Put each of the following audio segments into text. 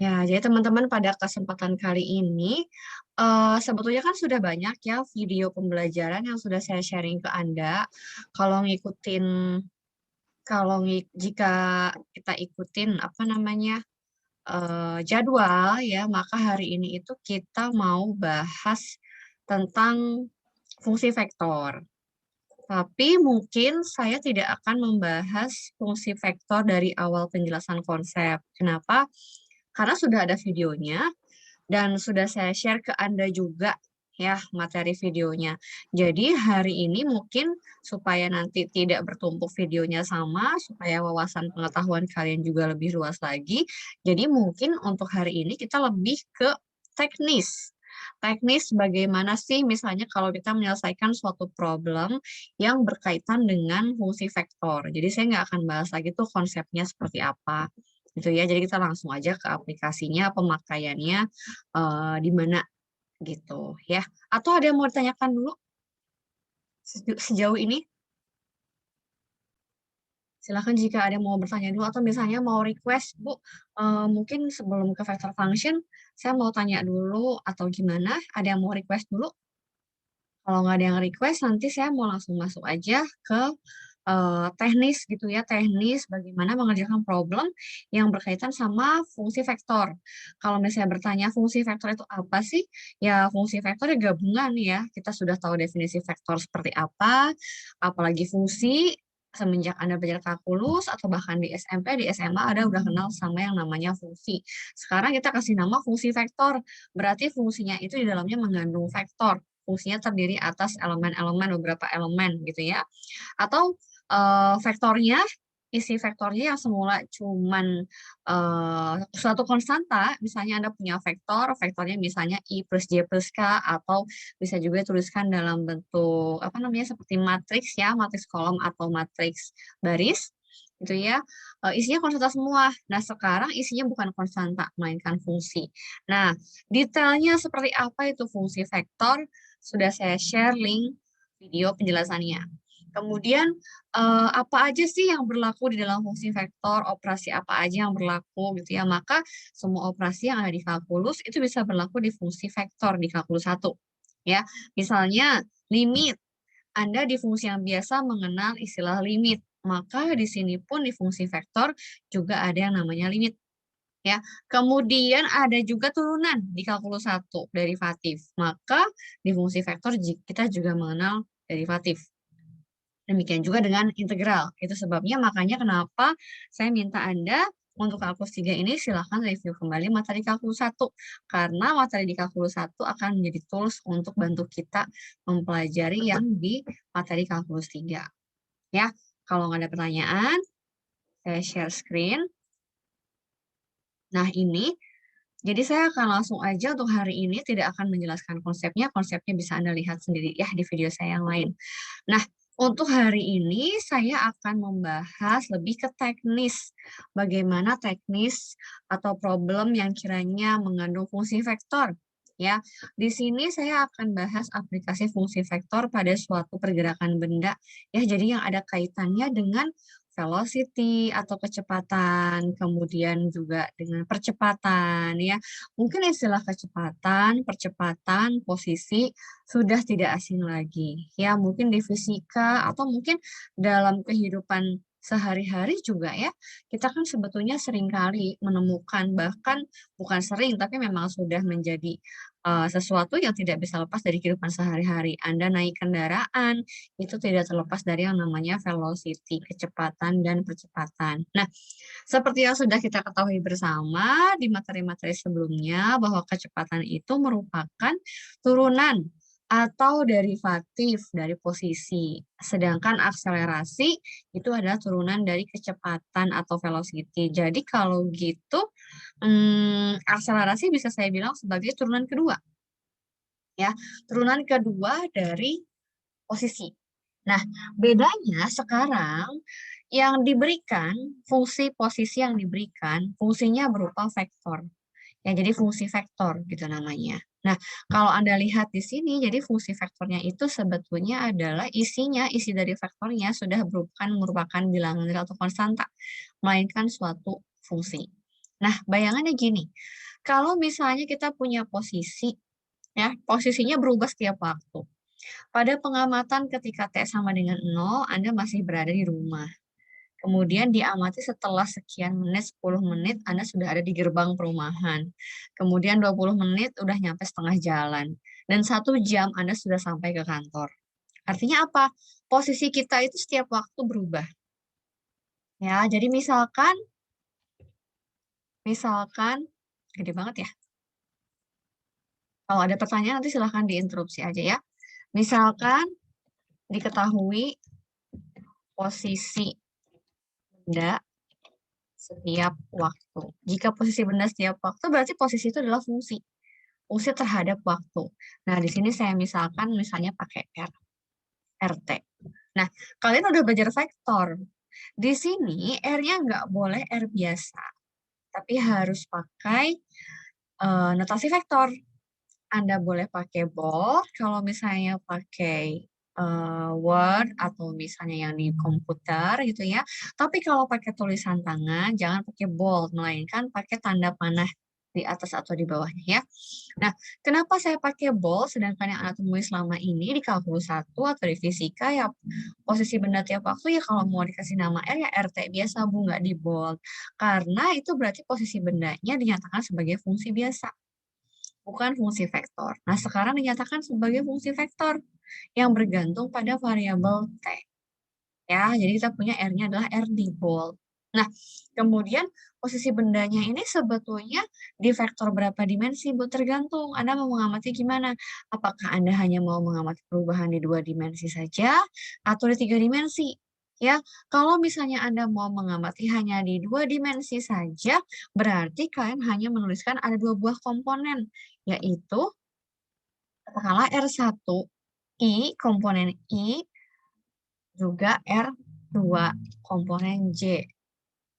Ya, jadi teman-teman pada kesempatan kali ini, sebetulnya kan sudah banyak ya video pembelajaran yang sudah saya sharing ke Anda. Kalau ngikutin, jika kita ikutin apa namanya jadwal ya, maka hari ini itu kita mau bahas tentang fungsi vektor. Tapi mungkin saya tidak akan membahas fungsi vektor dari awal penjelasan konsep. Kenapa? Karena sudah ada videonya dan sudah saya share ke Anda juga ya materi videonya. Jadi hari ini mungkin supaya nanti tidak bertumpuk videonya sama, supaya wawasan pengetahuan kalian juga lebih luas lagi. Jadi mungkin untuk hari ini kita lebih ke teknis. Teknis bagaimana sih misalnya kalau kita menyelesaikan suatu problem yang berkaitan dengan fungsi vektor. Jadi saya nggak akan bahas lagi tuh konsepnya seperti apa gitu ya. Jadi kita langsung aja ke aplikasinya, pemakaiannya di mana gitu ya. Atau ada yang mau ditanyakan dulu sejauh ini? Silakan jika ada yang mau bertanya dulu atau misalnya mau request, Bu, mungkin sebelum ke vector function, saya mau tanya dulu atau gimana? Ada yang mau request dulu? Kalau nggak ada yang request, nanti saya mau langsung masuk aja ke teknis gitu ya, teknis bagaimana mengerjakan problem yang berkaitan sama fungsi vektor. Kalau misalnya bertanya fungsi vektor itu apa sih? Ya fungsi vektor ya gabungan ya. Kita sudah tahu definisi vektor seperti apa, apalagi fungsi semenjak Anda belajar kalkulus atau bahkan di SMP, di SMA ada udah kenal sama yang namanya fungsi. Sekarang kita kasih nama fungsi vektor, berarti fungsinya itu di dalamnya mengandung vektor. Fungsinya terdiri atas elemen-elemen, beberapa elemen gitu ya. Atau vektornya, isi vektornya yang semula cuman suatu konstanta, misalnya Anda punya vektor, vektornya misalnya I plus J plus K, atau bisa juga tuliskan dalam bentuk, apa namanya, seperti matriks ya, matriks kolom atau matriks baris, gitu ya, isinya konstanta semua. Nah, sekarang isinya bukan konstanta, melainkan fungsi. Nah, detailnya seperti apa itu fungsi vektor, sudah saya share link video penjelasannya. Kemudian apa aja sih yang berlaku di dalam fungsi vektor, operasi apa aja yang berlaku gitu ya. Maka semua operasi yang ada di kalkulus itu bisa berlaku di fungsi vektor di kalkulus satu. Ya, misalnya limit. Anda di fungsi yang biasa mengenal istilah limit. Maka di sini pun di fungsi vektor juga ada yang namanya limit. Ya, kemudian ada juga turunan di kalkulus satu derivatif. Maka di fungsi vektor kita juga mengenal derivatif. Demikian juga dengan integral. Itu sebabnya makanya kenapa saya minta Anda untuk kalkulus 3 ini silahkan review kembali materi kalkulus 1. Karena materi di kalkulus 1 akan menjadi tools untuk bantu kita mempelajari yang di materi kalkulus 3. Ya, kalau nggak ada pertanyaan, saya share screen. Nah, ini jadi saya akan langsung aja untuk hari ini tidak akan menjelaskan konsepnya. Konsepnya bisa Anda lihat sendiri ya di video saya yang lain. Nah, untuk hari ini saya akan membahas lebih ke teknis. Bagaimana teknis atau problem yang kiranya mengandung fungsi vektor. Ya, di sini saya akan bahas aplikasi fungsi vektor pada suatu pergerakan benda. Ya, jadi yang ada kaitannya dengan velocity atau kecepatan, kemudian juga dengan percepatan ya. Mungkin istilah kecepatan, percepatan, posisi sudah tidak asing lagi. Ya, mungkin di fisika atau mungkin dalam kehidupan sehari-hari juga ya, kita kan sebetulnya seringkali menemukan, bahkan bukan sering, tapi memang sudah menjadi sesuatu yang tidak bisa lepas dari kehidupan sehari-hari. Anda naik kendaraan, itu tidak terlepas dari yang namanya velocity, kecepatan dan percepatan. Nah, seperti yang sudah kita ketahui bersama di materi-materi sebelumnya bahwa kecepatan itu merupakan turunan atau derivatif dari posisi. Sedangkan akselerasi itu adalah turunan dari kecepatan atau velocity. Jadi kalau gitu, akselerasi bisa saya bilang sebagai turunan kedua. Ya, turunan kedua dari posisi. Nah, bedanya sekarang yang diberikan, fungsi posisi yang diberikan, fungsinya berupa vektor. Ya, jadi fungsi vektor gitu namanya. Nah, kalau Anda lihat di sini, jadi fungsi vektornya itu sebetulnya adalah isinya, isi dari vektornya sudah bukan merupakan bilangan real atau konstanta, melainkan suatu fungsi. Nah, bayangannya gini, kalau misalnya kita punya posisi, ya, posisinya berubah setiap waktu. Pada pengamatan ketika T sama dengan 0, Anda masih berada di rumah. Kemudian diamati setelah sekian menit, 10 menit, Anda sudah ada di gerbang perumahan. Kemudian 20 menit udah nyampe setengah jalan. Dan 1 jam Anda sudah sampai ke kantor. Artinya apa? Posisi kita itu setiap waktu berubah. Ya, jadi misalkan, gede banget ya. Kalau ada pertanyaan nanti silahkan diinterupsi aja ya. Misalkan diketahui posisi benda setiap waktu. Jika posisi benda setiap waktu berarti posisi itu adalah fungsi. Fungsi terhadap waktu. Nah, di sini saya misalnya pakai R, RT. Nah, kalian udah belajar vektor. Di sini R-nya nggak boleh R biasa, tapi harus pakai notasi vektor. Anda boleh pakai bold kalau misalnya pakai Word atau misalnya yang di komputer gitu ya. Tapi kalau pakai tulisan tangan, jangan pakai bold, melainkan pakai tanda panah di atas atau di bawahnya ya. Nah, kenapa saya pakai bold sedangkan yang Anda temui selama ini di kalkulus 1 atau di fisika ya posisi benda tiap waktu ya kalau mau dikasih nama R ya RT biasa Bu, nggak di bold. Karena itu berarti posisi bendanya dinyatakan sebagai fungsi biasa, bukan fungsi vektor. Nah, sekarang dinyatakan sebagai fungsi vektor yang bergantung pada variabel T. Ya, jadi kita punya R-nya adalah R di bold. Nah, kemudian posisi bendanya ini sebetulnya di vektor berapa dimensi, Bu? Tergantung Anda mau mengamati gimana. Apakah Anda hanya mau mengamati perubahan di 2 dimensi saja atau di 3 dimensi? Ya, kalau misalnya Anda mau mengamati hanya di 2 dimensi saja, berarti kalian hanya menuliskan ada 2 buah komponen, yaitu katakanlah R1 I, komponen I, juga R2 komponen J.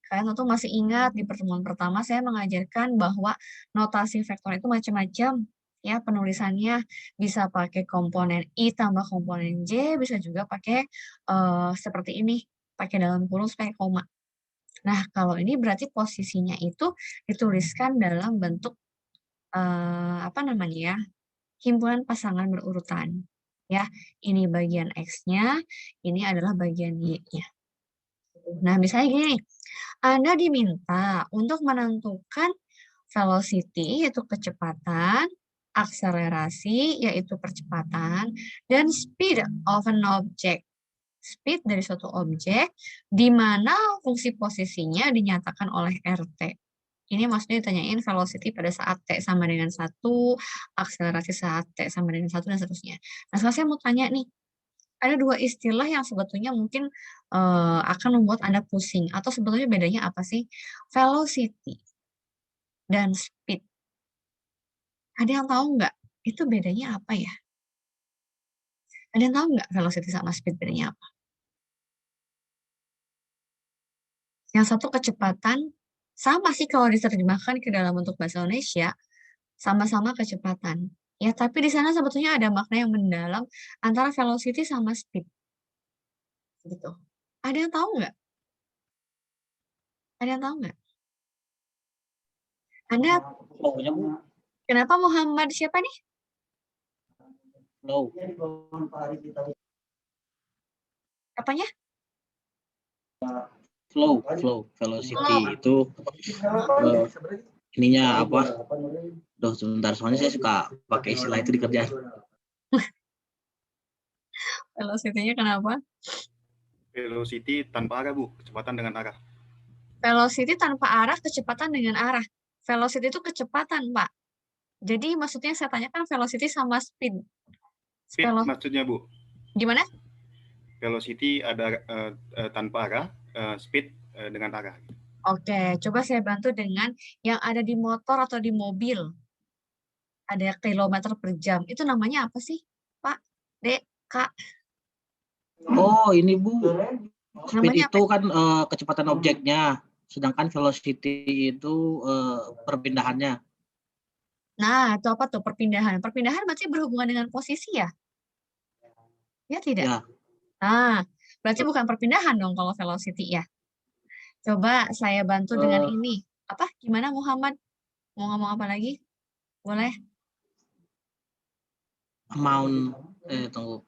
Kalian tentu masih ingat di pertemuan pertama saya mengajarkan bahwa notasi vektor itu macam-macam. Ya, penulisannya bisa pakai komponen I tambah komponen J, bisa juga pakai seperti ini, pakai dalam kurung pakai koma. Nah, kalau ini berarti posisinya itu dituliskan dalam bentuk apa namanya ya? Himpunan pasangan berurutan. Ya, ini bagian X-nya, ini adalah bagian Y-nya. Nah, misalnya gini, Anda diminta untuk menentukan velocity, yaitu kecepatan, akselerasi, yaitu percepatan, dan speed of an object. Speed dari suatu objek, di mana fungsi posisinya dinyatakan oleh RT. Ini maksudnya ditanyain velocity pada saat T sama dengan 1, akselerasi saat T sama dengan 1, dan seterusnya. Nah, sekarang saya mau tanya nih, ada 2 istilah yang sebetulnya mungkin akan membuat Anda pusing, atau sebetulnya bedanya apa sih? Velocity dan speed. Ada yang tahu nggak? Itu bedanya apa ya? Ada yang tahu nggak velocity sama speed bedanya apa? Yang satu kecepatan, sama sih kalau diterjemahkan ke dalam bentuk bahasa Indonesia, sama-sama kecepatan. Ya, tapi di sana sebetulnya ada makna yang mendalam antara velocity sama speed, gitu. Ada yang tahu nggak? Ada yang tahu nggak? Anda, Flow-nya Bu, kenapa Muhammad siapa nih? flow. Apanya? Flow, velocity itu ininya apa? Duh, sebentar, soalnya saya suka pakai istilah itu di kerjaan. Velocity-nya kenapa? Velocity tanpa arah, Bu. Kecepatan dengan arah. Velocity tanpa arah, kecepatan dengan arah. Velocity itu kecepatan, Pak. Jadi maksudnya saya tanyakan velocity sama speed. Speed maksudnya, Bu. Gimana? Velocity ada tanpa arah, speed dengan arah. Oke, coba saya bantu dengan yang ada di motor atau di mobil. Ada kilometer per jam. Itu namanya apa sih, Pak? Dek, Kak? Oh, ini Bu. Speed Namanya apa? itu kan kecepatan objeknya, sedangkan velocity itu perpindahannya. Nah, itu apa tuh perpindahan? Perpindahan berarti berhubungan dengan posisi ya? Ya tidak? Ya, Nah, berarti bukan perpindahan dong kalau velocity ya. Coba saya bantu dengan ini. Apa? Gimana Muhammad? Mau ngomong apa lagi? Boleh? Amount, tunggu.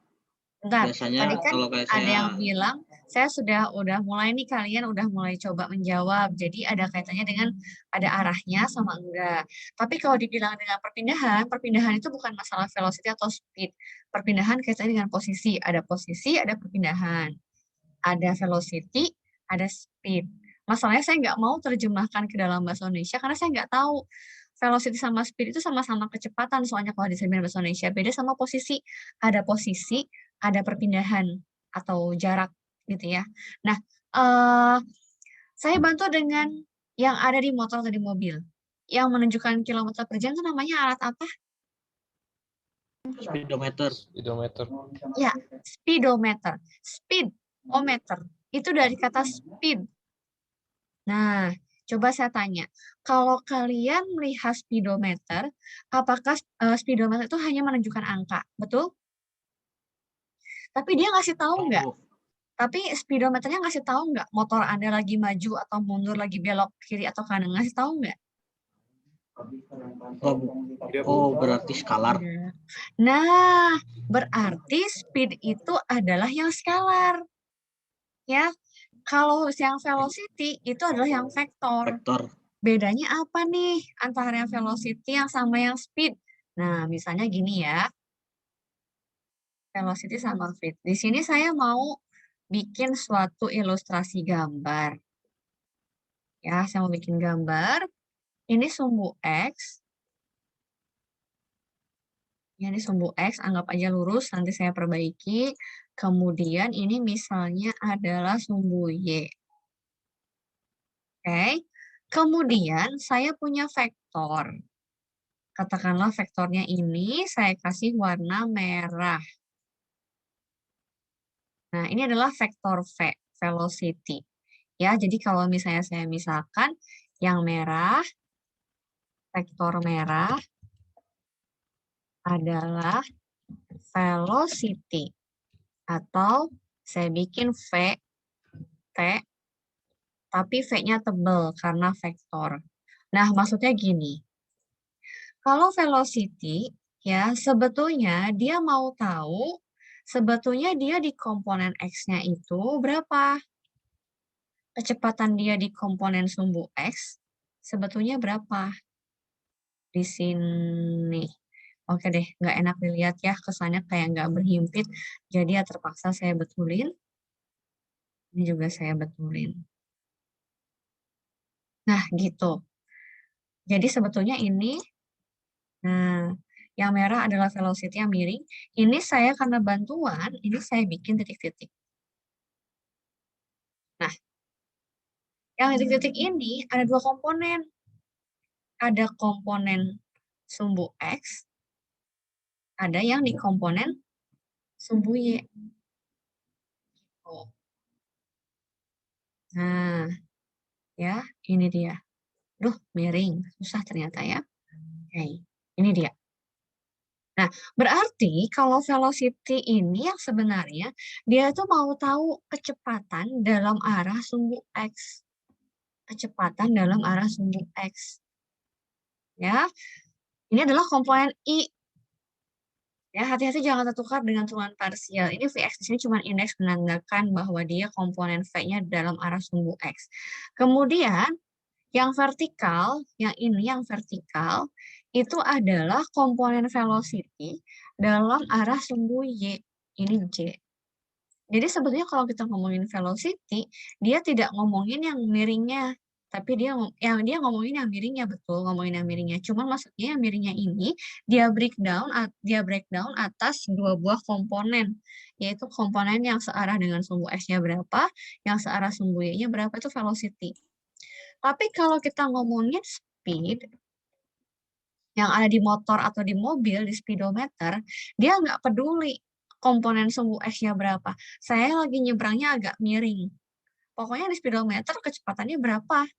Bentar, Biasanya tadi kan kalau kayak ada saya yang bilang, saya udah mulai nih, kalian udah mulai coba menjawab. Jadi ada kaitannya dengan ada arahnya sama enggak. Tapi kalau dibilang dengan perpindahan, perpindahan itu bukan masalah velocity atau speed. Perpindahan kaitannya dengan posisi. Ada perpindahan. Ada velocity, ada speed. Masalahnya saya nggak mau terjemahkan ke dalam bahasa Indonesia karena saya nggak tahu. Velocity sama speed itu sama-sama kecepatan, soalnya kalau di bahasa Indonesia beda sama posisi. Posisi, ada perpindahan atau jarak gitu ya. Nah, eh, saya bantu dengan yang ada di motor atau di mobil. Yang menunjukkan kilometer per jam itu namanya alat apa? speedometer. Ya, speedometer. Speedometer. Itu dari kata speed. Nah, coba saya tanya, kalau kalian melihat speedometer, apakah speedometer itu hanya menunjukkan angka, betul? Tapi dia ngasih tahu nggak? Oh, Tapi speedometernya ngasih tahu nggak motor Anda lagi maju atau mundur, lagi belok kiri atau kanan, ngasih tahu nggak? oh, oh, berarti skalar. Tidak. Nah, berarti speed itu adalah yang skalar, ya. Kalau yang velocity itu adalah yang vektor. Vektor. Bedanya apa nih antara yang velocity yang sama yang speed? Nah, misalnya gini ya. Velocity sama speed. Di sini saya mau bikin suatu ilustrasi gambar. Ya, saya mau bikin gambar. Ini sumbu X. Ya, ini sumbu X, anggap aja lurus, nanti saya perbaiki. Kemudian ini misalnya adalah sumbu Y. Oke. Kemudian saya punya vektor. Katakanlah vektornya ini saya kasih warna merah. Nah, ini adalah vektor V, velocity. Ya, jadi kalau misalnya saya misalkan yang merah, vektor merah adalah velocity. Atau saya bikin V, T, tapi V-nya tebal karena vektor. Nah, maksudnya gini. Kalau velocity, ya sebetulnya dia mau tahu, sebetulnya dia di komponen X-nya itu berapa? Kecepatan dia di komponen sumbu X, sebetulnya berapa? Di sini. Oke deh, nggak enak dilihat ya, kesannya kayak nggak berhimpit. Jadi ya terpaksa saya betulin. Ini juga saya betulin. Nah, gitu. Jadi sebetulnya ini, nah, yang merah adalah velocity yang miring. Ini saya karena bantuan, ini saya bikin titik-titik. Nah, yang titik-titik ini ada dua komponen. Ada komponen sumbu X, ada yang di komponen sumbu Y. Oh. Nah, ya, ini dia. Duh, miring. Susah ternyata ya. Oke, ini dia. Nah, berarti kalau velocity ini yang sebenarnya dia tuh mau tahu kecepatan dalam arah sumbu X. Kecepatan dalam arah sumbu X. Ya, ini adalah komponen I. Ya, hati-hati jangan tertukar dengan turunan parsial. Ini Vx di sini cuma indeks menandakan bahwa dia komponen V-nya dalam arah sumbu X. Kemudian, yang vertikal, yang ini yang vertikal, itu adalah komponen velocity dalam arah sumbu Y. Ini J. Jadi sebetulnya kalau kita ngomongin velocity, dia tidak ngomongin yang miringnya, tapi dia ngomongin yang miringnya, betul, ngomongin yang miringnya. Cuman maksudnya yang miringnya ini dia breakdown atas dua buah komponen, yaitu komponen yang searah dengan sumbu X-nya berapa, yang searah sumbu Y-nya berapa, itu velocity. Tapi kalau kita ngomongin speed, yang ada di motor atau di mobil, di speedometer, dia nggak peduli komponen sumbu X-nya berapa. Saya lagi nyebrangnya agak miring. Pokoknya di speedometer kecepatannya berapa.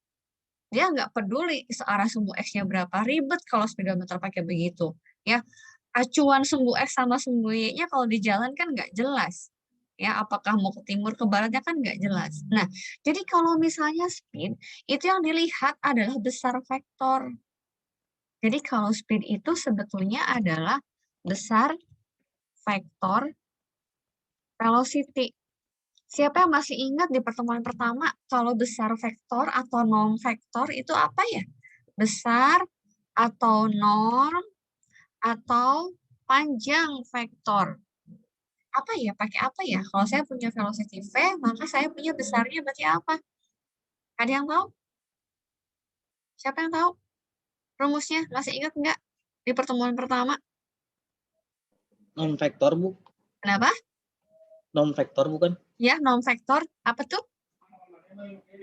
Dia nggak peduli searah sumbu X-nya berapa. Ribet kalau speedometer pakai begitu. Ya, acuan sumbu X sama sumbu Y-nya kalau di jalan kan nggak jelas. Ya, apakah mau ke timur, ke baratnya kan nggak jelas. Nah, jadi kalau misalnya speed, itu yang dilihat adalah besar vektor. Jadi kalau speed itu sebetulnya adalah besar vektor velocity. Siapa yang masih ingat di pertemuan pertama, kalau besar vektor atau norm vektor itu apa ya? Besar atau norm atau panjang vektor. Apa ya? Pakai apa ya? Kalau saya punya velocity V, maka saya punya besarnya berarti apa? Ada yang tahu? Siapa yang tahu? Rumusnya masih ingat nggak di pertemuan pertama? Non vektor Bu, Kenapa? non vektor bukan? Ya, norm vektor. Apa tuh?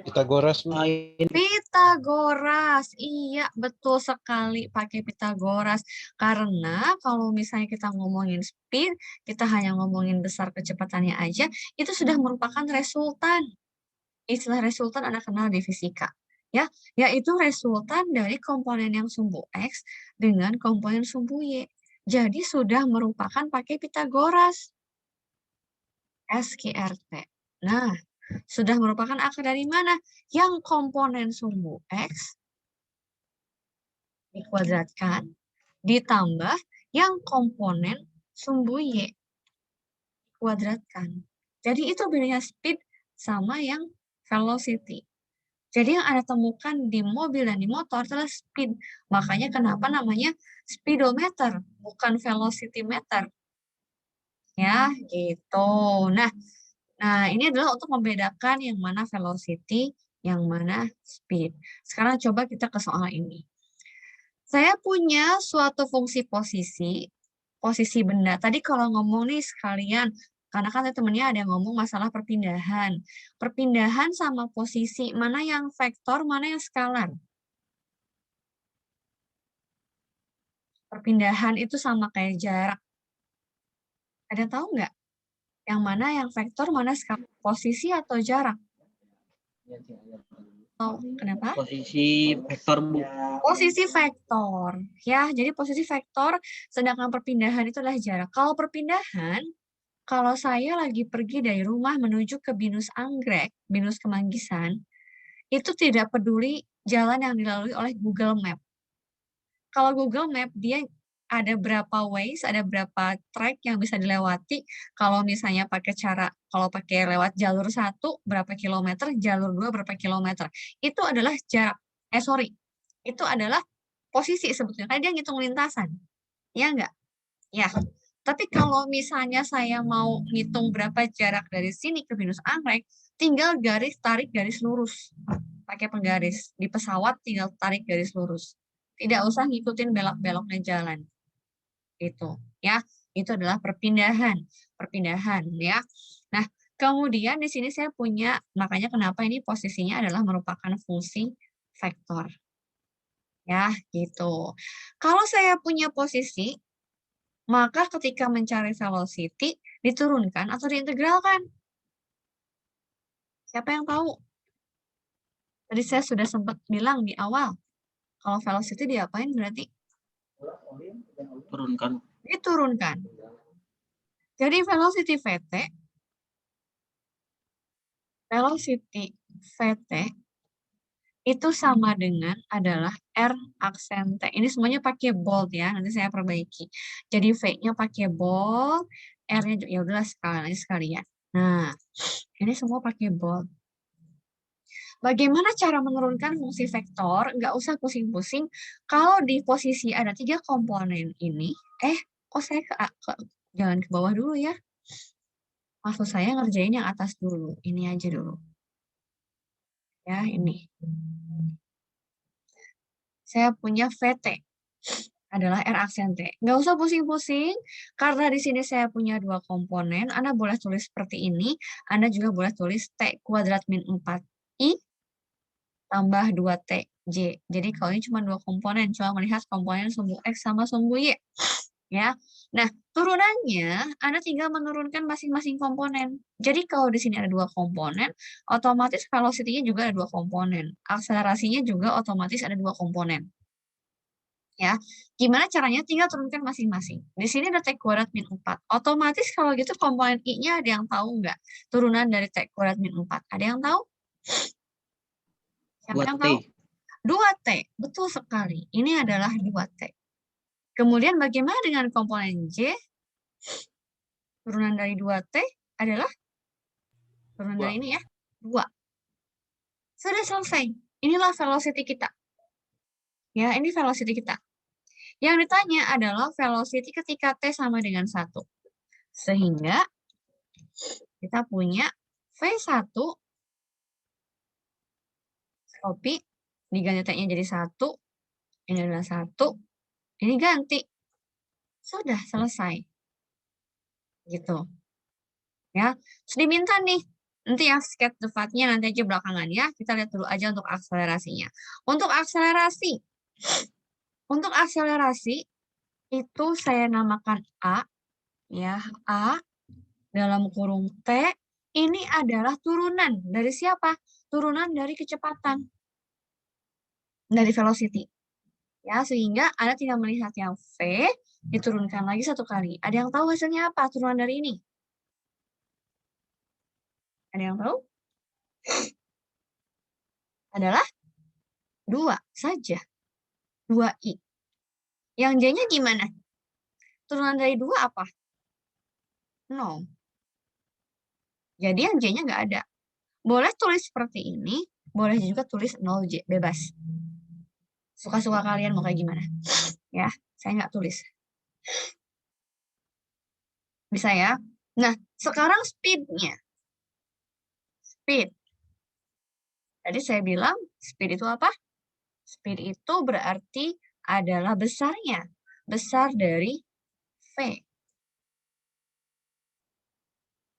Pitagoras, Bu. Lain. Pitagoras. Iya, betul sekali pakai Pitagoras. Karena kalau misalnya kita ngomongin speed, kita hanya ngomongin besar kecepatannya aja, itu sudah merupakan resultan. Istilah resultan Anda kenal di fisika. Ya, yaitu resultan dari komponen yang sumbu X dengan komponen sumbu Y. Jadi sudah merupakan pakai Pitagoras. SQRT. Nah, sudah merupakan akar dari mana? Yang komponen sumbu X dikuadratkan ditambah yang komponen sumbu Y dikuadratkan. Jadi itu bedanya speed sama yang velocity. Jadi yang Anda temukan di mobil dan di motor adalah speed. Makanya kenapa namanya speedometer, bukan velocity meter. Ya, gitu. Nah, ini adalah untuk membedakan yang mana velocity, yang mana speed. Sekarang coba kita ke soal ini. Saya punya suatu fungsi posisi benda. Tadi kalau ngomong nih sekalian, karena kan temennya ada yang ngomong masalah perpindahan. Perpindahan sama posisi, mana yang vektor, mana yang skalar. Perpindahan itu sama kayak jarak. Ada tahu nggak? Yang mana yang vektor, mana skalar? Posisi atau jarak? Oh, kenapa? Posisi vektor Bu. Posisi vektor. Ya, jadi posisi vektor, sedangkan perpindahan itu adalah jarak. Kalau perpindahan, kalau saya lagi pergi dari rumah menuju ke Binus Anggrek, Binus Kemanggisan, itu tidak peduli jalan yang dilalui oleh Google Map. Kalau Google Map, dia ada berapa ways, ada berapa track yang bisa dilewati. Kalau misalnya kalau pakai lewat jalur 1, berapa kilometer, jalur 2, berapa kilometer. Itu adalah jarak. Itu adalah posisi sebetulnya. Karena dia ngitung lintasan. Ya enggak? Ya. Tapi kalau misalnya saya mau ngitung berapa jarak dari sini ke Binus Anggrek, tinggal tarik garis lurus. Pakai penggaris. Di pesawat tinggal tarik garis lurus. Tidak usah ngikutin belok-beloknya jalan. Itu, ya. Itu adalah perpindahan ya. Nah, kemudian di sini saya punya, makanya kenapa ini posisinya adalah merupakan fungsi vektor. Ya, gitu. Kalau saya punya posisi, maka ketika mencari velocity, diturunkan atau diintegralkan? Siapa yang tahu? Tadi saya sudah sempat bilang di awal, kalau velocity diapain berarti? Turunkan. Diturunkan. Jadi velocity VT itu sama dengan adalah R aksen T. Ini semuanya pakai bold ya, nanti saya perbaiki. Jadi V-nya pakai bold, R-nya ya udahlah sekalian. Nah, ini semua pakai bold. Bagaimana cara menurunkan fungsi vektor? Nggak usah pusing-pusing. Kalau di posisi ada 3 komponen ini, kok saya jangan ke bawah dulu ya. Maksud saya ngerjain yang atas dulu. Ini aja dulu. Ya, ini. Saya punya VT adalah R aksen T. Nggak usah pusing-pusing, karena di sini saya punya 2 komponen. Anda boleh tulis seperti ini. Anda juga boleh tulis T kuadrat min 4I tambah 2TJ. Jadi kalau ini cuma 2 komponen, cuma melihat komponen sumbu X sama sumbu Y. Ya. Nah, turunannya, Anda tinggal menurunkan masing-masing komponen. Jadi kalau di sini ada 2 komponen, otomatis velocity-nya juga ada 2 komponen. Akselerasinya juga otomatis ada 2 komponen. Ya, gimana caranya? Tinggal turunkan masing-masing. Di sini ada T kuadrat min 4. Otomatis kalau gitu komponen I-nya ada yang tahu nggak? Turunan dari T kuadrat min 4. Ada yang tahu? Siapa yang 2T. tahu? 2T. Betul sekali. Ini adalah 2T. Kemudian bagaimana dengan komponen J? Turunan dari 2T adalah turunan dari ini ya, 2. Sudah selesai. Inilah velocity kita. Ya, ini velocity kita. Yang ditanya adalah velocity ketika T sama dengan 1. Sehingga kita punya V1 copy, diganti T-nya jadi 1, ini adalah 1, ini ganti. Sudah selesai. Gitu. Ya, terus diminta nih, nanti yang sketch defatnya nanti aja belakangan ya. Kita lihat dulu aja untuk akselerasinya. Untuk akselerasi itu saya namakan A, ya, A dalam kurung T. Ini adalah turunan dari siapa? Turunan dari kecepatan, dari velocity. Ya, sehingga Anda tinggal melihat yang V, diturunkan lagi 1 kali. Ada yang tahu hasilnya apa turunan dari ini? Ada yang tahu? Adalah 2 saja. 2I. Yang J-nya gimana? Turunan dari 2 apa? 0. Jadi yang J-nya nggak ada. Boleh tulis seperti ini, boleh juga tulis 0J, bebas. Suka-suka kalian mau kayak gimana. Ya, saya nggak tulis. Bisa ya? Nah, sekarang speed-nya. Speed. Tadi saya bilang, speed itu apa? Speed itu berarti adalah besarnya. Besar dari V.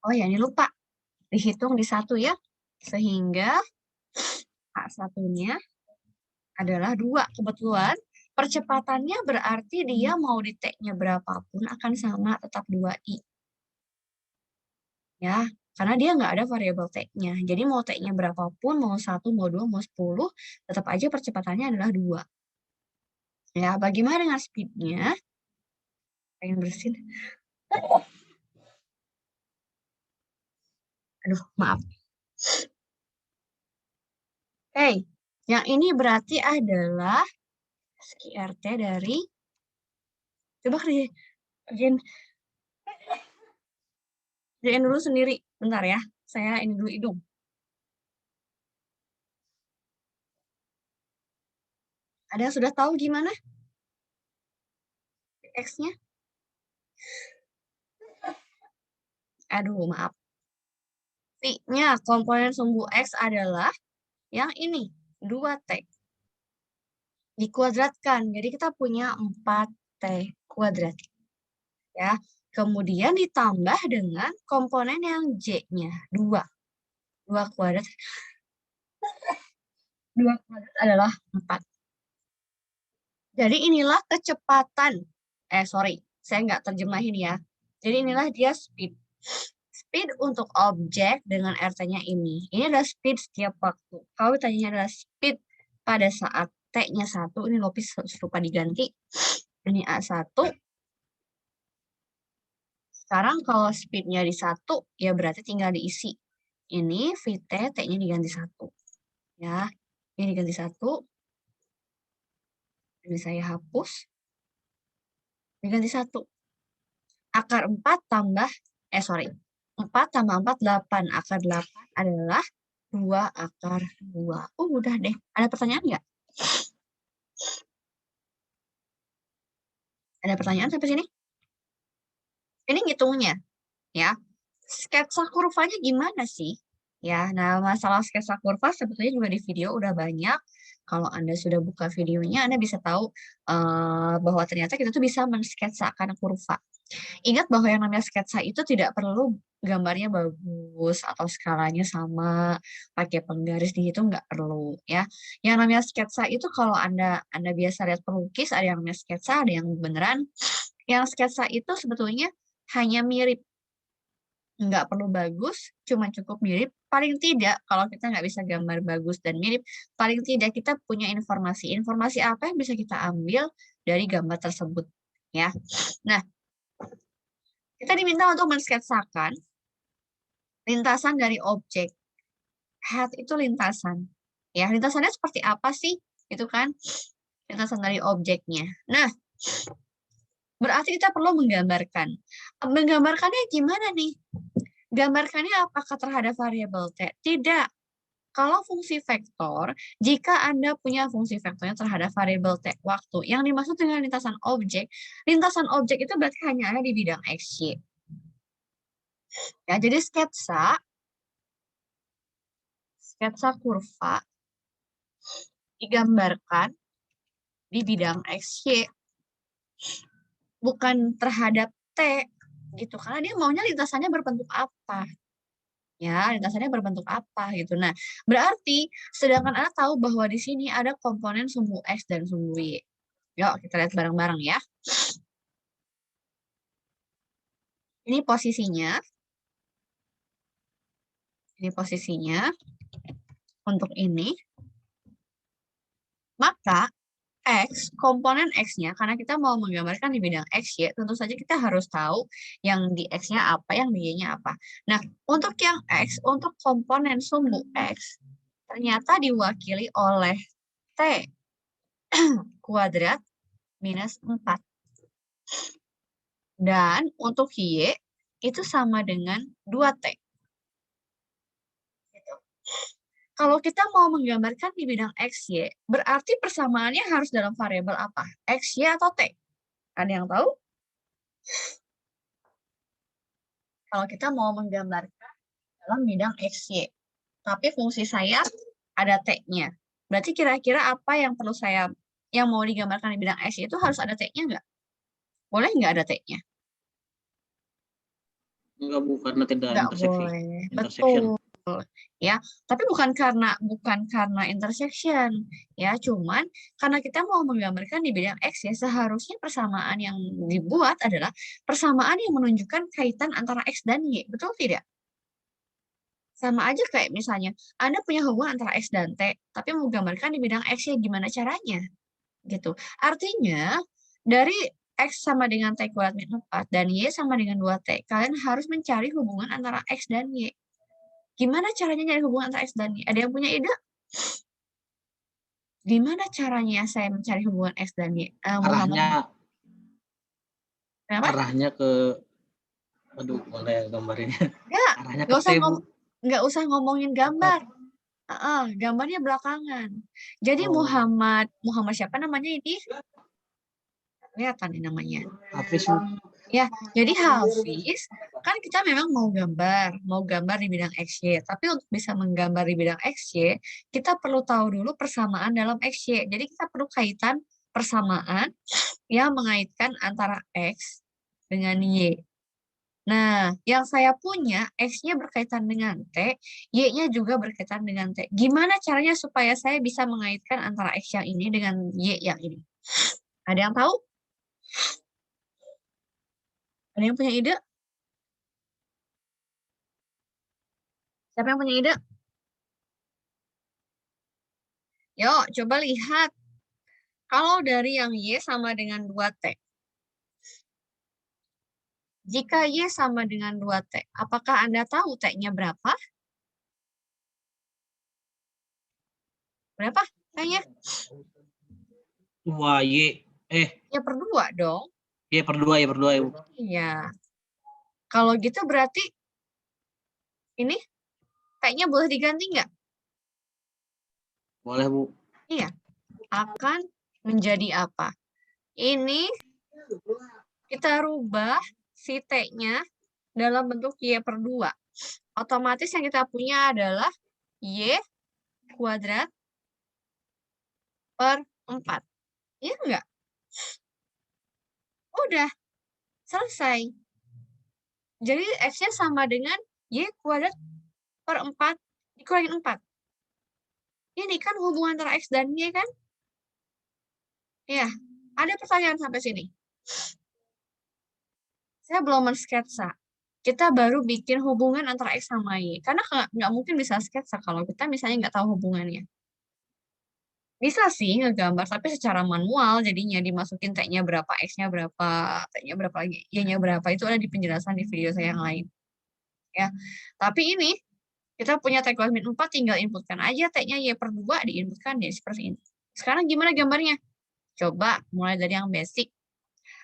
Oh ya, ini lupa. Dihitung di 1 ya. Sehingga A1-nya adalah 2. Kebetulan percepatannya berarti dia mau di T-nya berapapun akan sama tetap 2I. Ya, karena dia nggak ada variabel T-nya. Jadi mau T-nya berapapun, mau 1, mau 2, mau 10, tetap aja percepatannya adalah 2. Ya, bagaimana dengan speed-nya? Pengen bersin. Aduh, maaf. Oke, yang ini berarti adalah SQRT dari, coba kerjain dulu sendiri. Bentar ya, saya ini dulu hidung. Ada yang sudah tahu gimana? X-nya? Aduh, maaf. V-nya, komponen sumbu X adalah yang ini, 2T. Dikuadratkan, jadi kita punya 4T kuadrat. Ya, kemudian ditambah dengan komponen yang J-nya, 2. 2 kuadrat. 2 kuadrat adalah 4. Jadi inilah kecepatan. Saya nggak terjemahin ya. Jadi inilah dia speed. Speed untuk objek dengan RT-nya ini. Ini adalah speed setiap waktu. Kalau ditanya adalah speed pada saat T-nya 1, ini lopis lupa diganti. Ini A1. Sekarang kalau speed-nya di 1, ya berarti tinggal diisi. Ini VT, T-nya diganti 1. Ya, ini diganti 1. Ini saya hapus. Diganti 1. Akar 4 tambah, 4 tambah 4, 8. Akar 8 adalah 2 akar 2. Udah deh. Ada pertanyaan nggak? Ada pertanyaan sampai sini? Ini ngitungnya, ya. Sketsa kurvanya gimana sih? Ya, nah masalah sketsa kurva sebetulnya juga di video udah banyak. Kalau Anda sudah buka videonya, Anda bisa tahu bahwa ternyata kita tuh bisa mensketsakan kurva. Ingat bahwa yang namanya sketsa itu tidak perlu gambarnya bagus atau skalanya sama, pakai penggaris di situ nggak perlu ya. Yang namanya sketsa itu kalau Anda biasa lihat pelukis, ada yang namanya sketsa, ada yang beneran. Yang sketsa itu sebetulnya hanya mirip. nggak perlu bagus, cuma cukup mirip. Paling tidak, kalau kita nggak bisa gambar bagus dan mirip, paling tidak kita punya informasi. Informasi apa yang bisa kita ambil dari gambar tersebut, ya. Nah, kita diminta untuk mensketsakan lintasan dari objek. Head itu lintasan. Ya, lintasannya seperti apa sih? Itu kan lintasan dari objeknya. Nah, berarti kita perlu menggambarkan. Menggambarkannya gimana nih? Gambarkannya apakah terhadap variabel T? Tidak. Kalau fungsi vektor, jika Anda punya fungsi vektornya terhadap variabel T waktu, yang dimaksud dengan lintasan objek itu berarti hanya ada di bidang X, Y. Ya, jadi sketsa kurva digambarkan di bidang X, Y, bukan terhadap T, gitu. Karena dia maunya lintasannya berbentuk apa. Ya, lintasannya berbentuk apa gitu. Nah, berarti sedangkan Anda tahu bahwa di sini ada komponen sumbu X dan sumbu Y. Yuk, kita lihat bareng-bareng ya. Ini posisinya. Ini posisinya untuk ini. Maka X, komponen X-nya, karena kita mau menggambarkan di bidang X, Y, tentu saja kita harus tahu yang di X-nya apa, yang di Y-nya apa. Nah, untuk yang X, untuk komponen sumbu X, ternyata diwakili oleh T kuadrat minus 4. Dan untuk Y, itu sama dengan 2T. Gitu. Kalau kita mau menggambarkan di bidang X, Y, berarti persamaannya harus dalam variabel apa? X, Y, atau T? Ada yang tahu? Kalau kita mau menggambarkan dalam bidang X, Y, tapi fungsi saya ada T-nya. Berarti kira-kira apa yang perlu yang mau digambarkan di bidang X, Y itu harus ada T-nya nggak? Boleh nggak ada T-nya? Enggak, Bu, karena tidak Nggak interseksi. boleh. Intersection. Betul. Ya, tapi bukan karena intersection, ya, cuman karena kita mau menggambarkan di bidang X, ya, seharusnya persamaan yang dibuat adalah persamaan yang menunjukkan kaitan antara X dan Y, betul tidak? Sama aja kayak misalnya Anda punya hubungan antara X dan T, tapi mau gambarkan di bidang X, ya, gimana caranya? Gitu. Artinya dari X sama dengan T kuadrat min 4 dan Y sama dengan 2T, kalian harus mencari hubungan antara X dan Y. Gimana caranya nyari hubungan antara X dan Y? Ada yang punya ide? Gimana caranya saya mencari hubungan X dan Y? Muhammad. Kenapa? Arahnya ke, aduh, boleh gambarinnya. Ya, Arahnya ke T, Bu. nggak usah ngomongin gambar. Gambarnya belakangan. Jadi Muhammad siapa namanya ini? Kelihatan nih namanya. Hafiz, Bu. Ya, jadi Hafiz, kan kita memang mau gambar di bidang XY. Tapi untuk bisa menggambar di bidang XY, kita perlu tahu dulu persamaan dalam XY. Jadi kita perlu kaitan persamaan yang mengaitkan antara X dengan Y. Nah, yang saya punya, X-nya berkaitan dengan T, Y-nya juga berkaitan dengan T. Gimana caranya supaya saya bisa mengaitkan antara X yang ini dengan Y yang ini? Ada yang tahu? Ada yang punya ide? Siapa yang punya ide? Yuk, coba lihat. Kalau dari yang Y sama dengan 2T. Jika Y sama dengan 2T, apakah Anda tahu T-nya berapa? Berapa T-nya? 2Y. Ya per 2 dong. Y per 2, Y per 2, Bu. Iya. Kalau gitu berarti ini T-nya boleh diganti nggak? Boleh, Bu. Iya. Akan menjadi apa? Ini kita rubah si T-nya dalam bentuk Y per 2. Otomatis yang kita punya adalah Y kuadrat per 4. Iya enggak? Udah, selesai. Jadi X-nya sama dengan Y kuadrat per 4 dikurangin 4. Ini kan hubungan antara X dan Y kan? Ya, ada pertanyaan sampai sini. Saya belum mensketsa. kita baru bikin hubungan antara X sama Y. Karena nggak mungkin bisa sketsa kalau kita misalnya nggak tahu hubungannya. Bisa sih ngegambar, tapi secara manual jadinya dimasukin T-nya berapa, X-nya berapa, T-nya berapa lagi, Y-nya berapa. Itu ada di penjelasan di video saya yang lain. Ya. Tapi ini, kita punya T kuadrat min 4, tinggal inputkan aja T-nya Y per 2, diinputkan ya seperti ini. Sekarang gimana gambarnya? Coba mulai dari yang basic.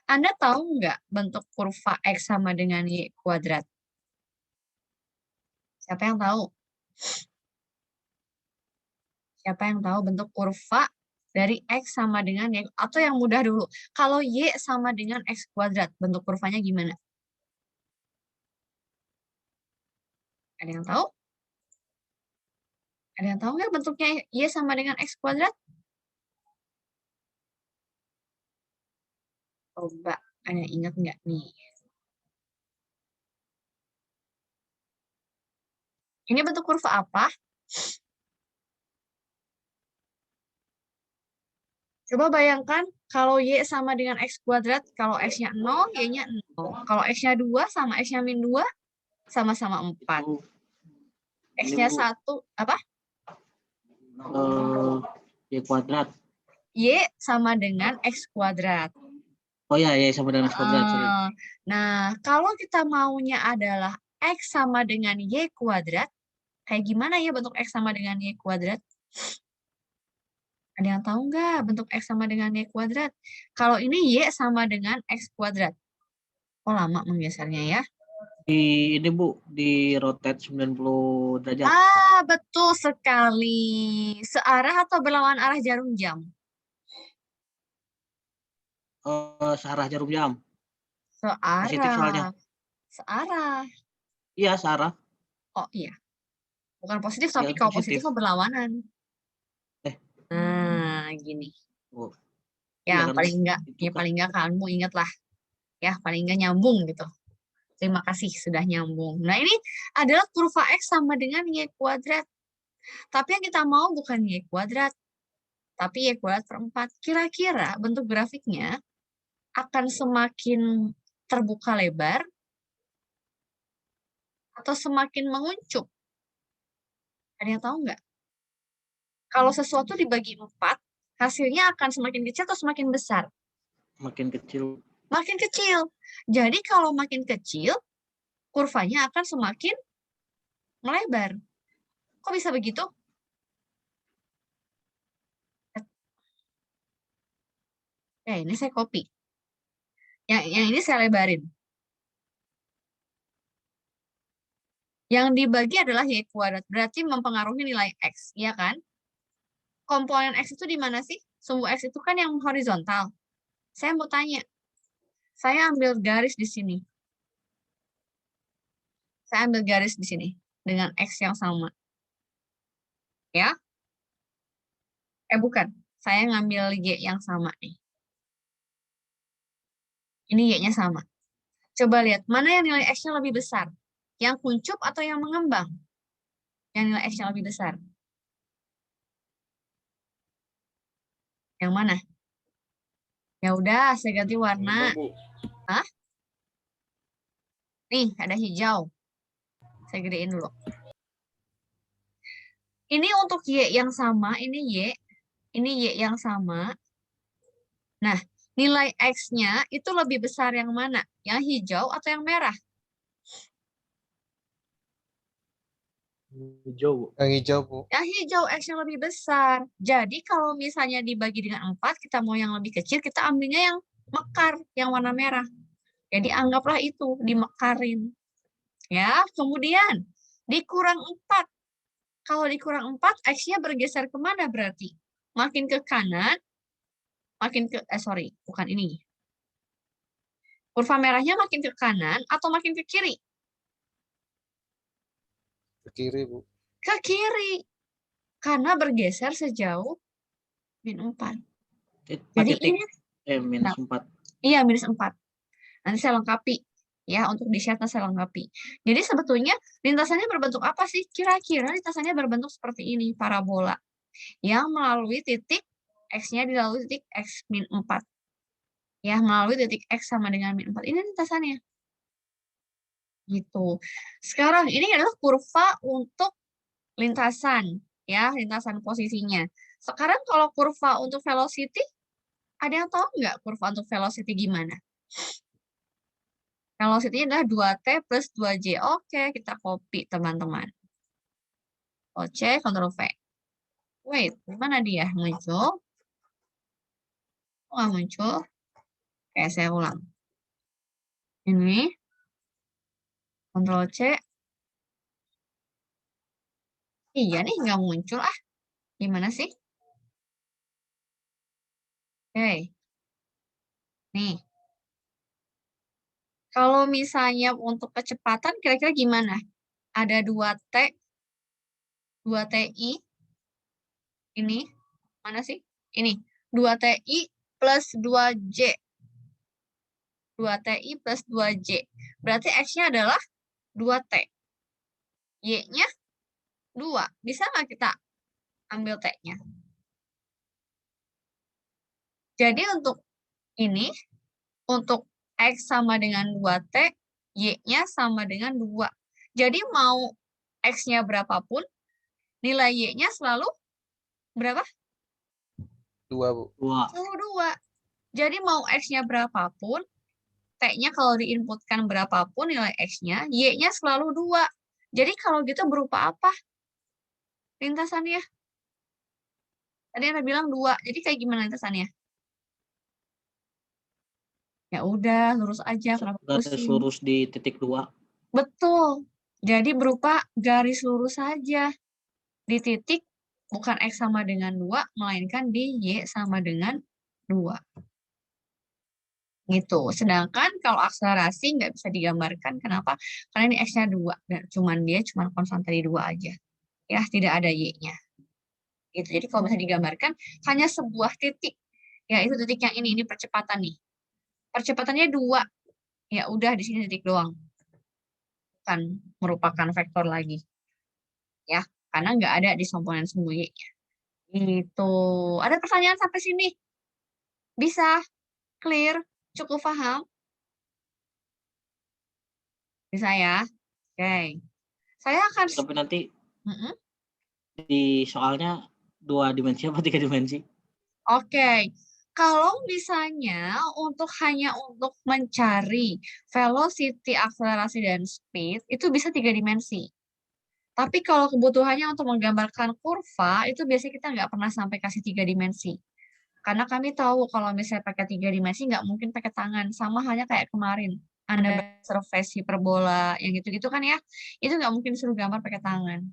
Anda tahu nggak bentuk kurva X sama dengan Y kuadrat? Siapa yang tahu? Siapa yang tahu bentuk kurva dari X sama dengan Y? Atau yang mudah dulu. Kalau Y sama dengan X kuadrat, bentuk kurvanya gimana? Ada yang tahu? Ada yang tahu nggak bentuknya Y sama dengan X kuadrat? Coba, ada ingat nggak nih? Ini bentuk kurva apa? Coba bayangkan kalau Y sama dengan X kuadrat, kalau X-nya 0, Y-nya 0. Kalau X-nya 2 sama X-nya min 2, sama-sama 4. Itu X-nya Bu, 1, apa? Y kuadrat. Y sama dengan X kuadrat. Oh ya, Y sama dengan X kuadrat. Sorry. Nah, kalau kita maunya adalah X sama dengan Y kuadrat, kayak gimana ya bentuk X sama dengan Y kuadrat? Ada yang tahu nggak bentuk X sama dengan Y kuadrat? Kalau ini Y sama dengan X kuadrat. Oh, lama menggesernya ya. Ini Bu, di rotate 90 derajat. Ah, betul sekali. Searah atau berlawan arah jarum jam? Searah jarum jam. Positif Searah. soalnya. Searah. Iya, searah. Oh iya. Bukan positif, Iya, tapi kalau positif. positif mah berlawanan. Nah, gini. Oh, Ya, iya kan, Bu? paling enggak, Itu ya kan. paling enggak kamu ingat lah. Ya, paling enggak nyambung gitu. Terima kasih sudah nyambung. Nah, ini adalah kurva X sama dengan Y kuadrat. Tapi yang kita mau bukan Y kuadrat, tapi Y kuadrat per 4. Kira-kira bentuk grafiknya akan semakin terbuka lebar atau semakin menguncup? Ada yang tahu nggak? Kalau sesuatu dibagi 4, hasilnya akan semakin kecil atau semakin besar? Makin kecil. Makin kecil. Jadi kalau makin kecil, kurvanya akan semakin melebar. Kok bisa begitu? Ya, ini saya copy. Yang ini saya lebarin. Yang dibagi adalah Y kuadrat. Berarti mempengaruhi nilai X. Iya kan? Komponen X itu di mana sih? Sumbu X itu kan yang horizontal. Saya mau tanya. Saya ambil garis di sini. Saya ambil garis di sini. Dengan X yang sama. Ya? Bukan. Saya ngambil Y yang sama nih. Ini Y-nya sama. Coba lihat, mana yang nilai X-nya lebih besar? Yang kuncup atau yang mengembang? Yang nilai X-nya lebih besar. Yang mana? Ya udah, saya ganti warna. Bu. Hah? Nih, ada hijau. Saya gedein dulu. Ini untuk Y yang sama, ini Y. Ini Y yang sama. Nah, nilai X-nya itu lebih besar yang mana? Yang hijau atau yang merah? Hijau, Bu. Yang hijau, Bu. Yang hijau X-nya lebih besar. Jadi kalau misalnya dibagi dengan 4, kita mau yang lebih kecil, kita ambilnya yang mekar, yang warna merah. Jadi anggaplah itu, dimekarin. Ya, kemudian dikurang 4. Kalau dikurang 4, X-nya bergeser kemana berarti? Makin ke kanan, makin ke, sorry, bukan ini. Kurva merahnya makin ke kanan atau makin ke kiri? Ke kiri, Bu. Ke kiri. Karena bergeser sejauh min 4. Jadi ini minus 4. Iya, minus 4. Nanti saya lengkapi. Ya, untuk di chat saya lengkapi. Jadi sebetulnya lintasannya berbentuk apa sih? Kira-kira lintasannya berbentuk seperti ini, parabola. Yang melalui titik X-nya dilalui titik X min 4. Ya, melalui titik X sama dengan min 4. Ini lintasannya. Gitu. Sekarang ini adalah kurva untuk lintasan, ya, lintasan posisinya. Sekarang kalau kurva untuk velocity, ada yang tahu nggak kurva untuk velocity gimana? Velocity adalah 2T plus 2J. Oke, kita copy, teman-teman. C, Ctrl V. Wait, mana dia? Muncul? Oh, nggak muncul. Oke, saya ulang. Ini. Ctrl C. Iya nih, nggak muncul. Ah, gimana sih? Oke. Nih. Kalau misalnya untuk kecepatan, kira-kira gimana? Ada 2T, 2TI. Ini. Mana sih? Ini. 2TI plus 2J. 2TI plus 2J. Berarti X-nya adalah 2T. Y-nya 2. Bisa nggak kita ambil T-nya? Jadi untuk ini, untuk X sama dengan 2T, Y-nya sama dengan 2. Jadi mau X-nya berapapun, nilai Y-nya selalu berapa? 2, Bu. 2. Selalu 2. Jadi mau X-nya berapapun, T-nya kalau diinputkan berapapun nilai X-nya, Y-nya selalu 2. Jadi kalau gitu berupa apa lintasannya? Tadi Anda bilang 2. Jadi kayak gimana lintasannya? Ya udah, lurus aja, kenapa Garis pusing? lurus di titik 2. Betul. Jadi berupa garis lurus saja. Di titik bukan X sama dengan 2, melainkan di Y sama dengan 2. Gitu. Sedangkan kalau akselerasi nggak bisa digambarkan. Kenapa? Karena ini X-nya 2. Dan dia cuma konstanta di 2 aja. Ya, tidak ada Y-nya. Gitu. Jadi kalau bisa digambarkan, hanya sebuah titik. Ya, itu titik yang ini percepatan nih. Percepatannya 2. Ya udah, di sini titik doang. Bukan merupakan vektor lagi. Ya, karena nggak ada disomponen semua Y-nya. Gitu. Ada pertanyaan sampai sini? Bisa? Clear? Cukup paham? Bisa ya? Oke. Saya akan... Tapi nanti Mm-mm. di soalnya 2 dimensi apa 3 dimensi? Oke. Kalau misalnya hanya untuk mencari velocity, akselerasi, dan speed, itu bisa 3 dimensi. Tapi kalau kebutuhannya untuk menggambarkan kurva, itu biasanya kita nggak pernah sampai kasih 3 dimensi. Karena kami tahu kalau misalnya pakai 3 dimensi, nggak mungkin pakai tangan. Sama halnya kayak kemarin. Anda surface hiperbola, yang gitu-gitu kan ya. Itu nggak mungkin suruh gambar pakai tangan.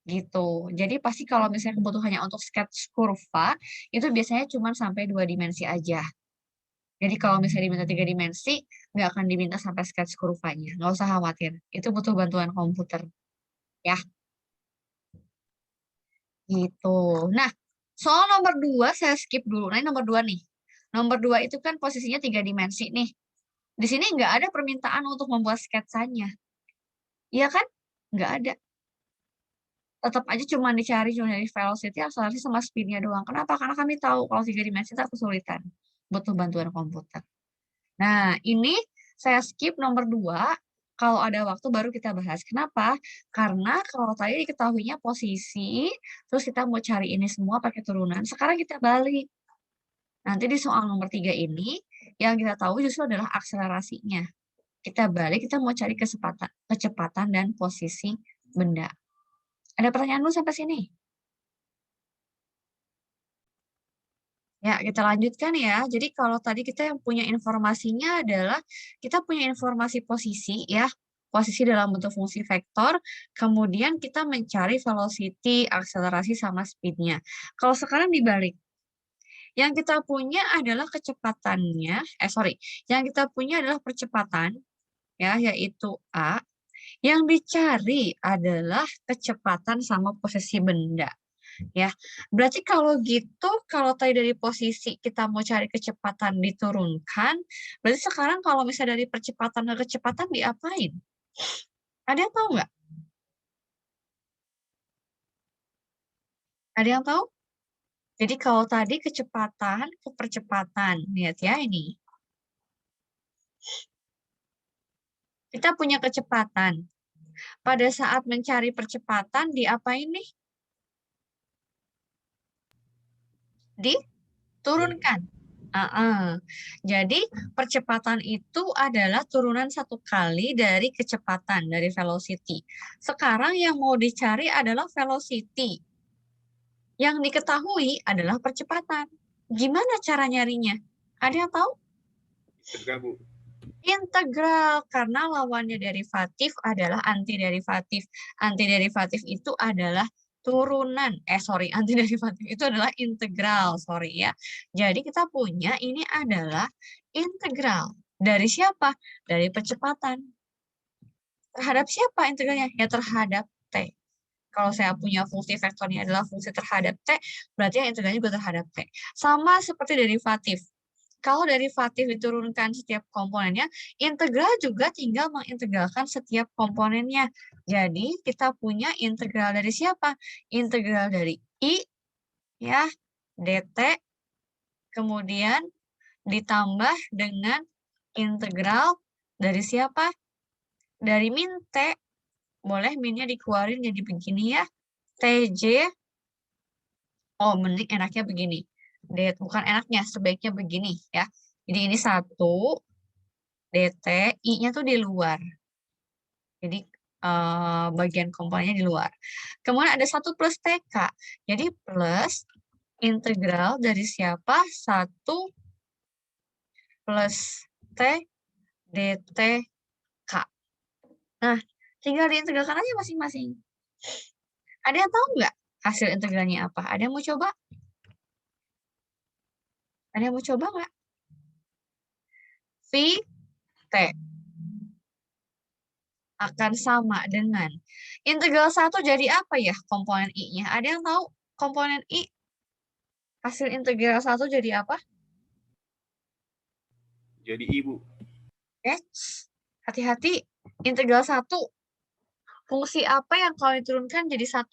Gitu. Jadi pasti kalau misalnya kebutuhannya untuk sketch kurva, itu biasanya cuma sampai 2 dimensi aja. Jadi kalau misalnya diminta 3 dimensi, nggak akan diminta sampai sketch kurvanya. Nggak usah khawatir. Itu butuh bantuan komputer. Ya, gitu. Nah, soal nomor 2 saya skip dulu. Nah, ini nomor 2 nih. Nomor 2 itu kan posisinya 3 dimensi nih. Di sini nggak ada permintaan untuk membuat sketsanya. Iya kan? Nggak ada. Tetap aja cuma dari velocity, akselerasi, sama speed-nya doang. Kenapa? Karena kami tahu kalau 3 dimensi itu kesulitan. Butuh bantuan komputer. Nah, ini saya skip nomor 2. Kalau ada waktu baru kita bahas. Kenapa? Karena kalau tadi diketahuinya posisi, terus kita mau cari ini semua pakai turunan. Sekarang kita balik. Nanti di soal nomor 3 ini, yang kita tahu justru adalah akselerasinya. Kita balik, kita mau cari kecepatan dan posisi benda. Ada pertanyaan dulu sampai sini? Ya, kita lanjutkan ya. Jadi kalau tadi kita yang punya informasinya adalah kita punya informasi posisi ya, posisi dalam bentuk fungsi vektor, kemudian kita mencari velocity, akselerasi, sama speed-nya. Kalau sekarang dibalik, yang kita punya adalah kecepatannya, yang kita punya adalah percepatan, ya, yaitu A. Yang dicari adalah kecepatan sama posisi benda. Ya, berarti kalau gitu, kalau tadi dari posisi kita mau cari kecepatan diturunkan, berarti sekarang kalau misalnya dari percepatan ke kecepatan diapain? Ada yang tahu nggak? Ada yang tahu? Jadi kalau tadi kecepatan ke percepatan, lihat ya ini. Kita punya kecepatan. Pada saat mencari percepatan, diapain nih? Diturunkan. Jadi, percepatan itu adalah turunan 1 kali dari kecepatan, dari velocity. Sekarang yang mau dicari adalah velocity. Yang diketahui adalah percepatan. Gimana cara nyarinya? Ada yang tahu? Integral, Bu. Integral, karena lawannya derivatif adalah antiderivatif. Antiderivatif itu adalah turunan. Antiderivatif itu adalah integral, ya. Jadi kita punya ini adalah integral. Dari siapa? Dari percepatan. Terhadap siapa integralnya? Ya terhadap T. Kalau saya punya fungsi vektornya adalah fungsi terhadap T, berarti yang integralnya juga terhadap T. Sama seperti derivatif. Kalau derivatif diturunkan setiap komponennya, integral juga tinggal mengintegralkan setiap komponennya. Jadi, kita punya integral dari siapa? Integral dari I, ya, dt, kemudian ditambah dengan integral dari siapa? Dari min T. Boleh minnya dikeluarin jadi begini ya. TJ, oh mending enaknya begini. Bukan enaknya, sebaiknya begini ya. Jadi ini 1 dt, I-nya tuh di luar. Jadi bagian komponennya di luar. Kemudian ada 1 plus TK. Jadi plus integral dari siapa? 1 plus T dt K. Nah, tinggal diintegralkan aja masing-masing. Ada yang tahu nggak hasil integralnya apa? Ada yang mau coba? Ada yang mau coba nggak? V T akan sama dengan integral 1 jadi apa ya komponen I-nya? Ada yang tahu komponen I? Hasil integral 1 jadi apa? Jadi I, Bu. Hati-hati. Integral 1. Fungsi apa yang kalau diturunkan jadi 1?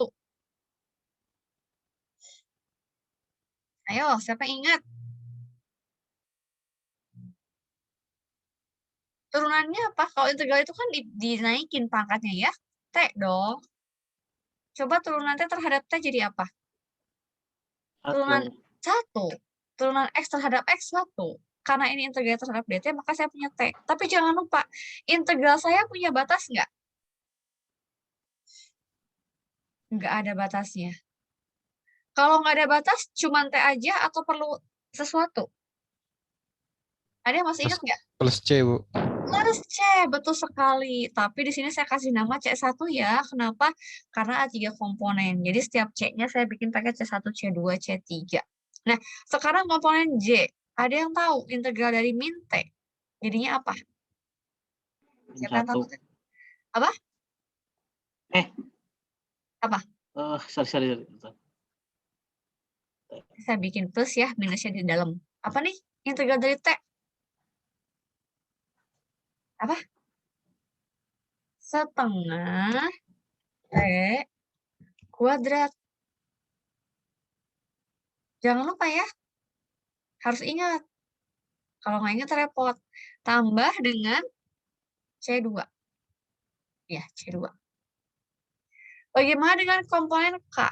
Ayo, siapa ingat? Turunannya apa? Kalau integral itu kan dinaikin pangkatnya ya. T dong. Coba turunan T terhadap T jadi apa? Turunan 1. Turunan X terhadap X 1. Karena ini integral terhadap dt, maka saya punya T. Tapi jangan lupa, integral saya punya batas nggak? Nggak ada batasnya. Kalau nggak ada batas, cuma T aja atau perlu sesuatu? Ada yang masih ingat nggak? Plus C, Bu. Plus C, betul sekali. Tapi di sini saya kasih nama C1 ya. Kenapa? Karena ada 3 komponen. Jadi setiap C-nya saya bikin pakai C1, C2, C3. Nah, sekarang komponen J. Ada yang tahu integral dari min T? Jadinya apa? Siapa yang tahu? Apa? Apa? Sorry. Saya bikin plus ya, minusnya di dalam. Apa nih? Integral dari T. Apa? Setengah T kuadrat. Jangan lupa ya. Harus ingat. Kalau nggak ingat repot. Tambah dengan C2. Ya, C2. Bagaimana dengan komponen K?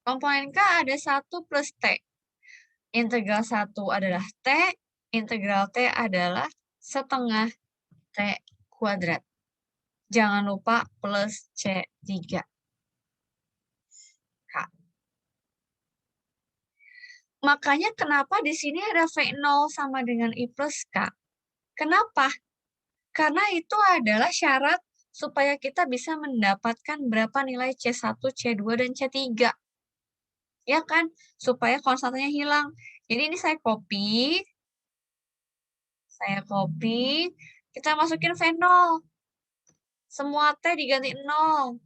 Komponen K ada 1 plus T. Integral 1 adalah T, integral T adalah setengah T kuadrat. Jangan lupa plus C3. K. Makanya kenapa di sini ada V0 sama dengan I plus K? Kenapa? Karena itu adalah syarat supaya kita bisa mendapatkan berapa nilai C1, C2, dan C3. Ya kan? Supaya konstantanya hilang. Jadi ini saya copy. Kita masukin V0. Semua T diganti 0.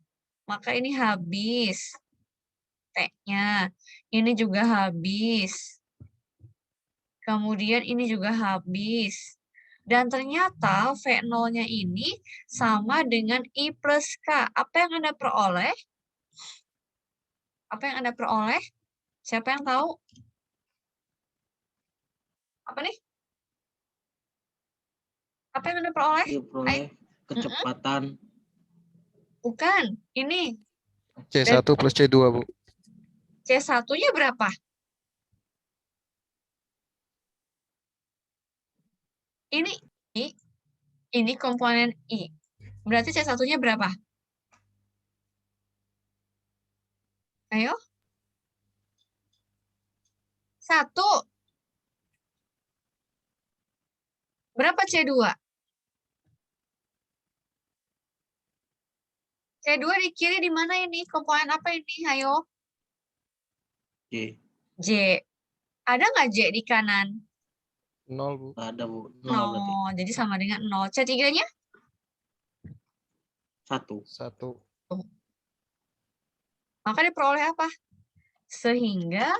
Maka ini habis. T-nya. Ini juga habis. Kemudian ini juga habis. Dan ternyata V0-nya ini sama dengan I plus K. Apa yang Anda peroleh? Apa yang Anda peroleh? Siapa yang tahu? Apa nih? Apa yang Anda peroleh? Diperoleh kecepatan Bukan. Ini C1 plus C2, Bu. C1-nya berapa? Ini I. Ini komponen I. Berarti C1-nya berapa? Ayo. 1. Berapa C2? C2 di kiri di mana ini? Komponen apa ini? Ayo. J. J. Ada nggak J di kanan? 0, Bu. Nggak ada, Bu. 0 berarti. 0. Jadi sama dengan 0. C3-nya? 1. 1. Maka diperoleh apa? Sehingga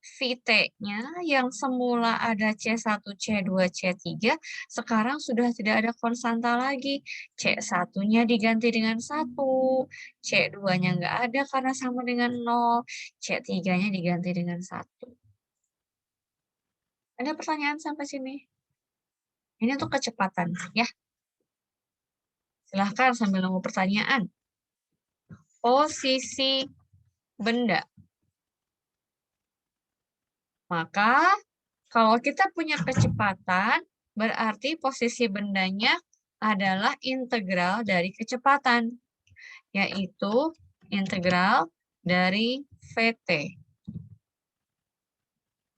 VT-nya yang semula ada C1, C2, C3, sekarang sudah tidak ada konstanta lagi. C1-nya diganti dengan 1, C2-nya nggak ada karena sama dengan 0, C3-nya diganti dengan 1. Ada pertanyaan sampai sini? Ini untuk kecepatan, ya. Silahkan sambil nunggu pertanyaan. Posisi benda. Maka, kalau kita punya kecepatan, berarti posisi bendanya adalah integral dari kecepatan, yaitu integral dari VT.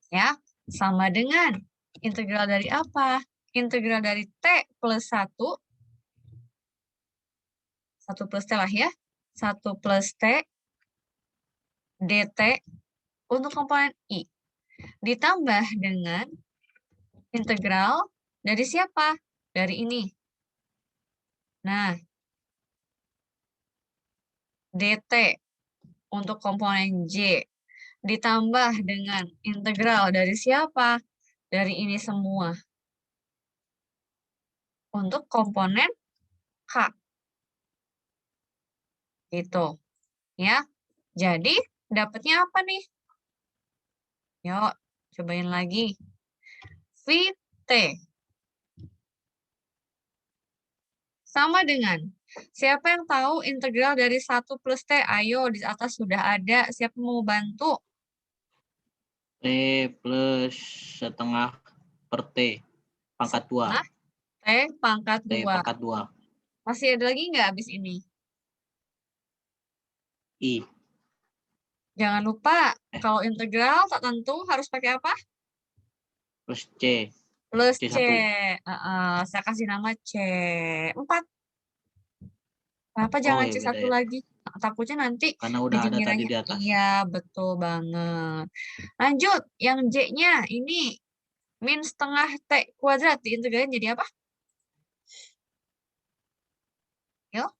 Ya, sama dengan integral dari apa? Integral dari T plus 1, 1 plus T lah ya, 1 plus T dt untuk komponen I. Ditambah dengan integral dari siapa? Dari ini. Nah, dt untuk komponen J ditambah dengan integral dari siapa? Dari ini semua. Untuk komponen K. Gitu. Ya. Jadi, dapatnya apa nih? Yuk, cobain lagi. VT sama dengan, siapa yang tahu integral dari 1 plus T? Ayo, di atas sudah ada. Siapa mau bantu? T plus setengah per T pangkat 2. Nah, T pangkat T 2. pangkat 2. Masih ada lagi nggak habis ini? I. Jangan lupa, kalau integral tak tentu harus pakai apa? Plus C. Plus C. C1. Saya kasih nama C4. Kenapa Oh, jangan ya C1 beda ya. lagi? Takutnya nanti Karena udah ada tadi ngiranya. di atas. Iya, betul banget. Lanjut, yang J-nya ini min setengah T kuadrat diintegralin jadi apa? Yuk.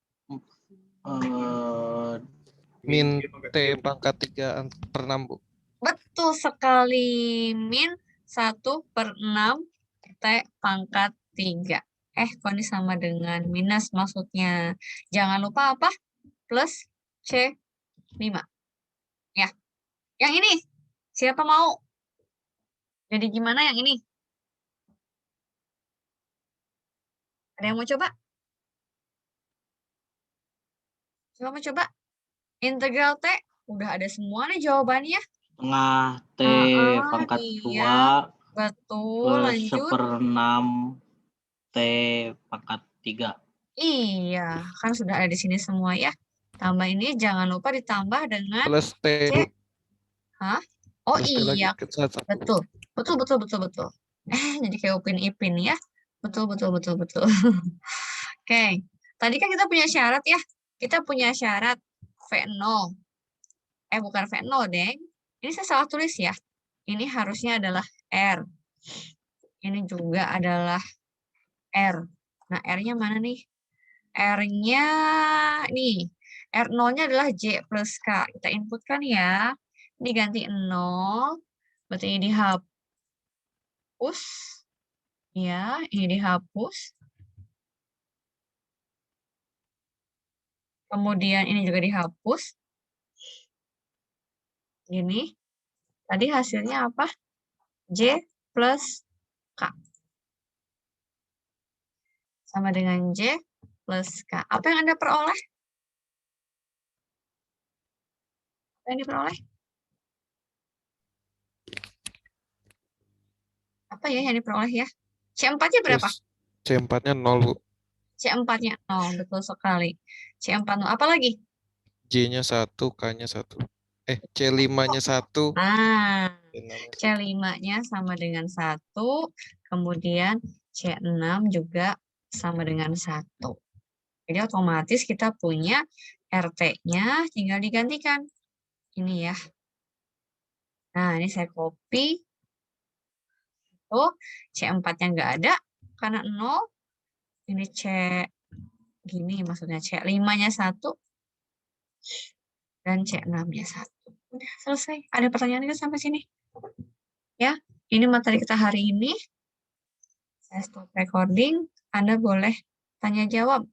Min T pangkat 3 per 6, Bu. Betul sekali. Min 1/6 T pangkat 3. Kok ini sama dengan minus maksudnya. Jangan lupa apa? Plus C5. Ya. Yang ini. Siapa mau? Jadi gimana yang ini? Ada yang mau coba? Coba mau coba? Integral T. Udah ada semua nih jawabannya. Setengah T pangkat Iya. 2 Betul, plus lanjut. 1/6 T pangkat 3. Iya, kan sudah ada di sini semua ya. Tambah ini jangan lupa ditambah dengan Plus T, C. Bu. Hah? Oh Plus T lagi iya, ke 1. betul. Betul. Jadi kayak Upin Ipin ya. Betul. Oke, tadi kan kita punya syarat ya. Kita punya syarat V0. Bukan V0, Deng. Ini saya salah tulis ya. Ini harusnya adalah R. Ini juga adalah R. Nah, R-nya mana nih? R-nya nih. R0-nya adalah J plus K. Kita inputkan ya. Ini ganti 0. Berarti ini dihapus. Ya, ini dihapus. Kemudian ini juga dihapus. Ini. Tadi hasilnya apa? J plus K. sama dengan J plus K. Apa yang Anda peroleh? Apa yang diperoleh? Apa ya yang diperoleh ya? C4-nya berapa? C4-nya 0, Bu. C4-nya 0, betul sekali. C4 0. Apa lagi? J-nya 1, K-nya 1. C5-nya 1. Nah, C6-nya 1. C5-nya sama dengan 1, kemudian C6 juga sama dengan 1. Jadi otomatis kita punya RT-nya tinggal digantikan. Ini ya. Nah, ini saya copy. Tuh, C4-nya nggak ada karena 0. Ini C gini maksudnya C5-nya 1 dan C6-nya 1. Udah selesai. Ada pertanyaan nggak sampai sini? Ya, ini materi kita hari ini. Saya stop recording. Anda boleh tanya jawab.